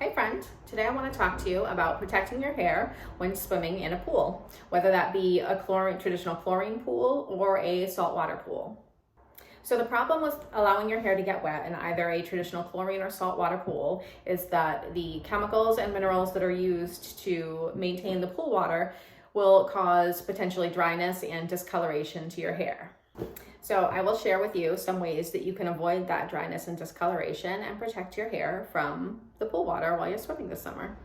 Hey friend, today I want to talk to you about protecting your hair when swimming in a pool, whether that be a traditional chlorine pool or a saltwater pool. So the problem with allowing your hair to get wet in either a traditional chlorine or saltwater pool is that the chemicals and minerals that are used to maintain the pool water will cause potentially dryness and discoloration to your hair. So I will share with you some ways that you can avoid that dryness and discoloration and protect your hair from the pool water while you're swimming this summer.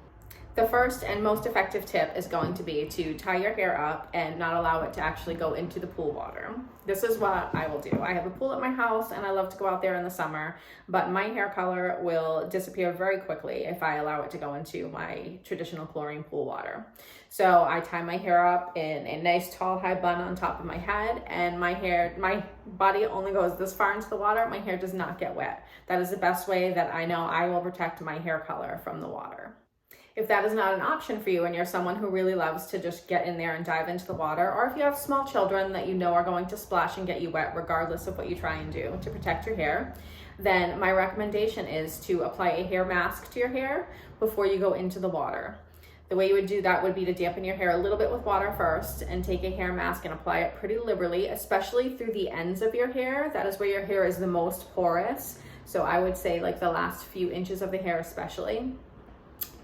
The first and most effective tip is going to be to tie your hair up and not allow it to actually go into the pool water. This is what I will do. I have a pool at my house and I love to go out there in the summer, but my hair color will disappear very quickly if I allow it to go into my traditional chlorine pool water. So I tie my hair up in a nice tall high bun on top of my head, and my body only goes this far into the water. My hair does not get wet. That is the best way that I know I will protect my hair color from the water. If that is not an option for you and you're someone who really loves to just get in there and dive into the water, or if you have small children that you know are going to splash and get you wet regardless of what you try and do to protect your hair, then my recommendation is to apply a hair mask to your hair before you go into the water. The way you would do that would be to dampen your hair a little bit with water first and take a hair mask and apply it pretty liberally, especially through the ends of your hair. That is where your hair is the most porous. So I would say like the last few inches of the hair especially.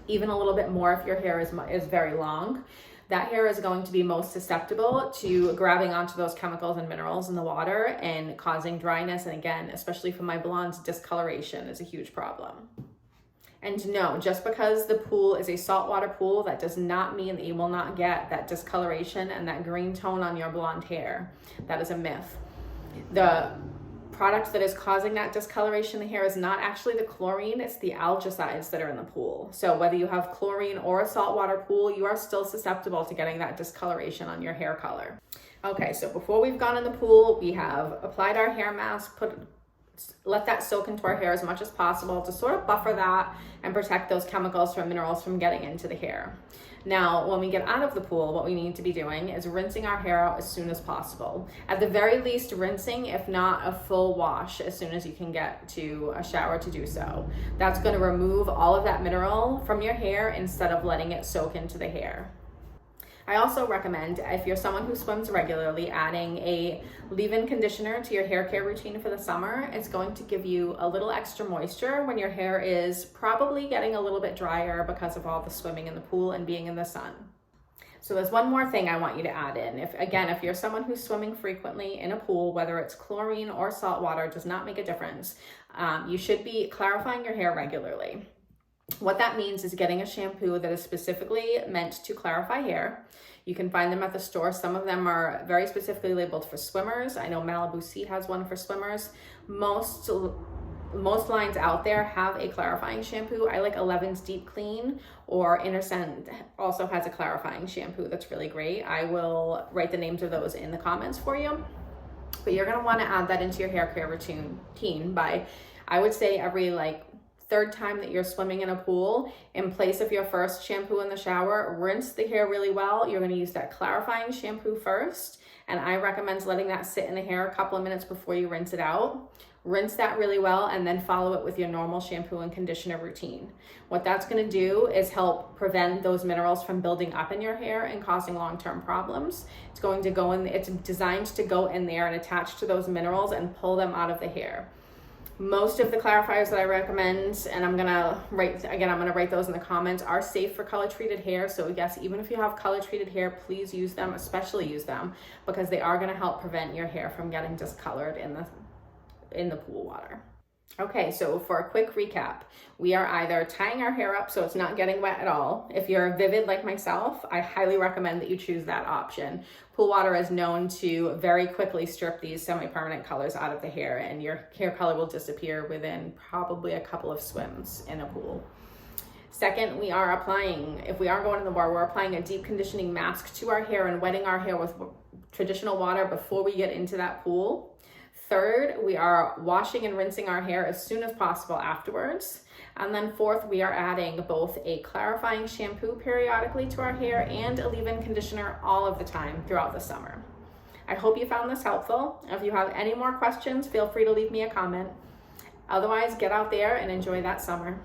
Even a little bit more if your hair is very long. That hair is going to be most susceptible to grabbing onto those chemicals and minerals in the water and causing dryness. And again, especially for my blondes, discoloration is a huge problem. And no, just because the pool is a saltwater pool, that does not mean that you will not get that discoloration and that green tone on your blonde hair. That is a myth. The product that is causing that discoloration in the hair is not actually the chlorine, it's the algicides that are in the pool. So whether you have chlorine or a saltwater pool, you are still susceptible to getting that discoloration on your hair color. Okay, so before we've gone in the pool, we have applied our hair mask, let that soak into our hair as much as possible to sort of buffer that and protect those chemicals from minerals from getting into the hair. Now, when we get out of the pool, what we need to be doing is rinsing our hair out as soon as possible. At the very least, rinsing, if not a full wash, as soon as you can get to a shower to do so. That's going to remove all of that mineral from your hair instead of letting it soak into the hair. I also recommend, if you're someone who swims regularly, adding a leave-in conditioner to your hair care routine for the summer. It's going to give you a little extra moisture when your hair is probably getting a little bit drier because of all the swimming in the pool and being in the sun. So there's one more thing I want you to add in. If you're someone who's swimming frequently in a pool, whether it's chlorine or salt water, does not make a difference. You should be clarifying your hair regularly. What that means is getting a shampoo that is specifically meant to clarify hair. You can find them at the store. Some of them are very specifically labeled for swimmers. I know Malibu Sea has one for swimmers. Most lines out there have a clarifying shampoo. I like 11's Deep Clean, or Innersense also has a clarifying shampoo that's really great. I will write the names of those in the comments for you. But you're going to want to add that into your hair care routine by, I would say, every third time that you're swimming in a pool. In place of your first shampoo in the shower, rinse the hair really well. You're going to use that clarifying shampoo first, and I recommend letting that sit in the hair a couple of minutes before you rinse it out. Rinse that really well and then follow it with your normal shampoo and conditioner routine. What that's going to do is help prevent those minerals from building up in your hair and causing long-term problems. It's going to go in, it's designed to go in there and attach to those minerals and pull them out of the hair. Most of the clarifiers that I recommend, and I'm gonna write those in the comments, are safe for color treated hair. So yes, even if you have color treated hair, please use them, especially use them, because they are gonna help prevent your hair from getting discolored in the pool water. Okay, so for a quick recap, we are either tying our hair up so it's not getting wet at all. If you're vivid like myself, I highly recommend that you choose that option. Pool water is known to very quickly strip these semi-permanent colors out of the hair, and your hair color will disappear within probably a couple of swims in a pool. Second, we are applying, if we are going in the water, we're applying a deep conditioning mask to our hair and wetting our hair with traditional water before we get into that pool. Third, we are washing and rinsing our hair as soon as possible afterwards. And then fourth, we are adding both a clarifying shampoo periodically to our hair and a leave-in conditioner all of the time throughout the summer. I hope you found this helpful. If you have any more questions, feel free to leave me a comment. Otherwise, get out there and enjoy that summer.